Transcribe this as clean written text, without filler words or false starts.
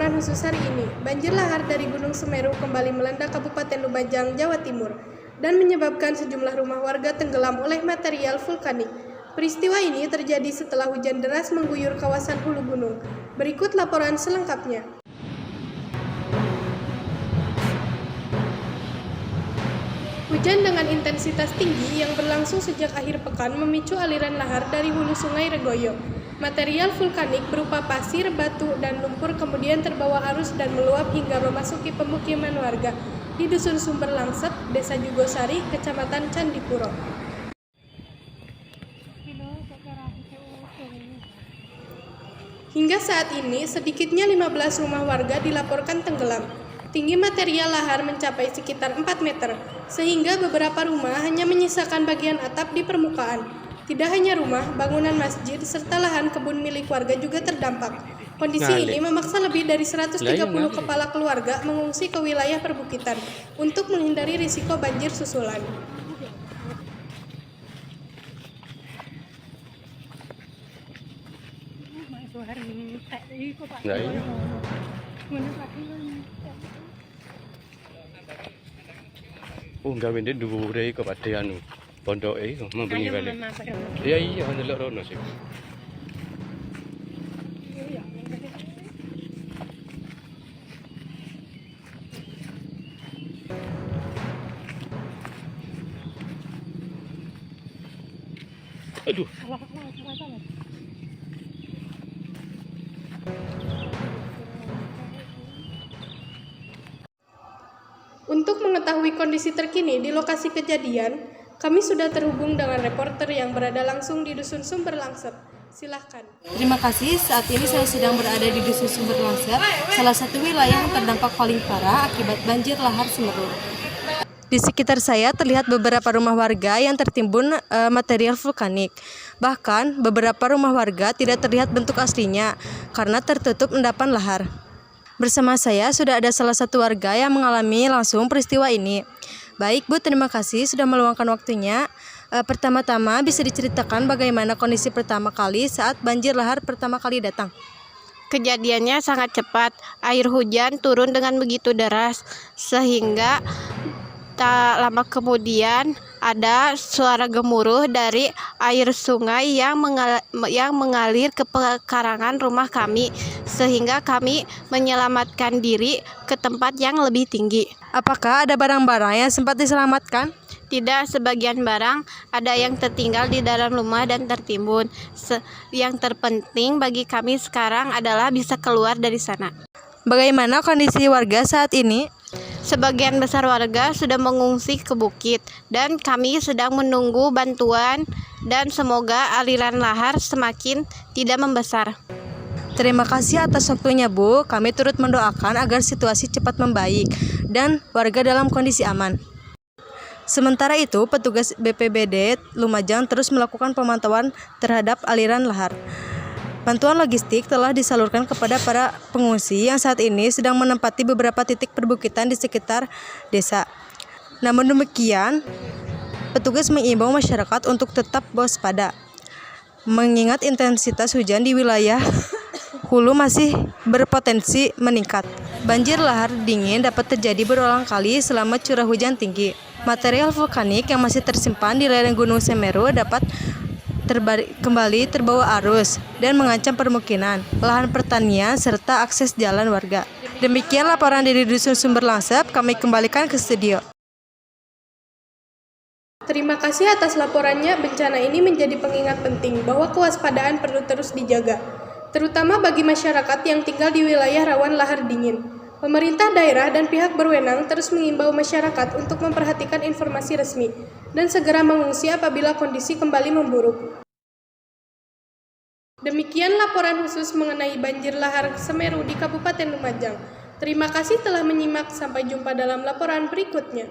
laporan khusus hari ini. Banjir lahar dari Gunung Semeru kembali melanda Kabupaten Lumajang, Jawa Timur, dan menyebabkan sejumlah rumah warga tenggelam oleh material vulkanik. Peristiwa ini terjadi setelah hujan deras mengguyur kawasan hulu gunung. Berikut laporan selengkapnya. Hujan dengan intensitas tinggi yang berlangsung sejak akhir pekan memicu aliran lahar dari hulu Sungai Regoyo. Material vulkanik berupa pasir, batu, dan lumpur kemudian terbawa arus dan meluap hingga memasuki pemukiman warga di Dusun Sumber Langsep, Desa Jugosari, Kecamatan Candipuro. Hingga saat ini, sedikitnya 15 rumah warga dilaporkan tenggelam. Tinggi material lahar mencapai sekitar 4 meter, sehingga beberapa rumah hanya menyisakan bagian atap di permukaan. Tidak hanya rumah, bangunan masjid, serta lahan kebun milik warga juga terdampak. Kondisi ini memaksa lebih dari 130 kepala keluarga mengungsi ke wilayah perbukitan untuk menghindari risiko banjir susulan. Gawe ndek dhuwure kok padhe anu pondoke iku membengi balik. Iya ndelok rono sih. Aduh. Untuk mengetahui kondisi terkini di lokasi kejadian, kami sudah terhubung dengan reporter yang berada langsung di Dusun Sumber Langsep. Silahkan. Terima kasih, saat ini saya sedang berada di Dusun Sumber Langsep, salah satu wilayah yang terdampak paling parah akibat banjir lahar Semeru. Di sekitar saya terlihat beberapa rumah warga yang tertimbun material vulkanik. Bahkan beberapa rumah warga tidak terlihat bentuk aslinya karena tertutup endapan lahar. Bersama saya sudah ada salah satu warga yang mengalami langsung peristiwa ini. Baik Bu, terima kasih sudah meluangkan waktunya. Pertama-tama bisa diceritakan bagaimana kondisi pertama kali saat banjir lahar pertama kali datang? Kejadiannya sangat cepat, air hujan turun dengan begitu deras sehingga tak lama kemudian ada suara gemuruh dari air sungai yang mengalir ke pekarangan rumah kami, sehingga kami menyelamatkan diri ke tempat yang lebih tinggi. Apakah ada barang-barang yang sempat diselamatkan? Tidak, sebagian barang ada yang tertinggal di dalam rumah dan tertimbun. Yang terpenting bagi kami sekarang adalah bisa keluar dari sana. Bagaimana kondisi warga saat ini? Sebagian besar warga sudah mengungsi ke bukit dan kami sedang menunggu bantuan dan semoga aliran lahar semakin tidak membesar. Terima kasih atas waktunya Bu, kami turut mendoakan agar situasi cepat membaik dan warga dalam kondisi aman. Sementara itu, petugas BPBD Lumajang terus melakukan pemantauan terhadap aliran lahar. Bantuan logistik telah disalurkan kepada para pengungsi yang saat ini sedang menempati beberapa titik perbukitan di sekitar desa. Namun demikian, petugas mengimbau masyarakat untuk tetap waspada, mengingat intensitas hujan di wilayah hulu masih berpotensi meningkat. Banjir lahar dingin dapat terjadi berulang kali selama curah hujan tinggi. Material vulkanik yang masih tersimpan di lereng Gunung Semeru dapat kembali terbawa arus dan mengancam permukiman, lahan pertanian, serta akses jalan warga. Demikian laporan dari Dusun Sumber Langsep, kami kembalikan ke studio. Terima kasih atas laporannya. Bencana ini menjadi pengingat penting bahwa kewaspadaan perlu terus dijaga, terutama bagi masyarakat yang tinggal di wilayah rawan lahar dingin. Pemerintah daerah dan pihak berwenang terus mengimbau masyarakat untuk memperhatikan informasi resmi dan segera mengungsi apabila kondisi kembali memburuk. Demikian laporan khusus mengenai banjir lahar Semeru di Kabupaten Lumajang. Terima kasih telah menyimak, sampai jumpa dalam laporan berikutnya.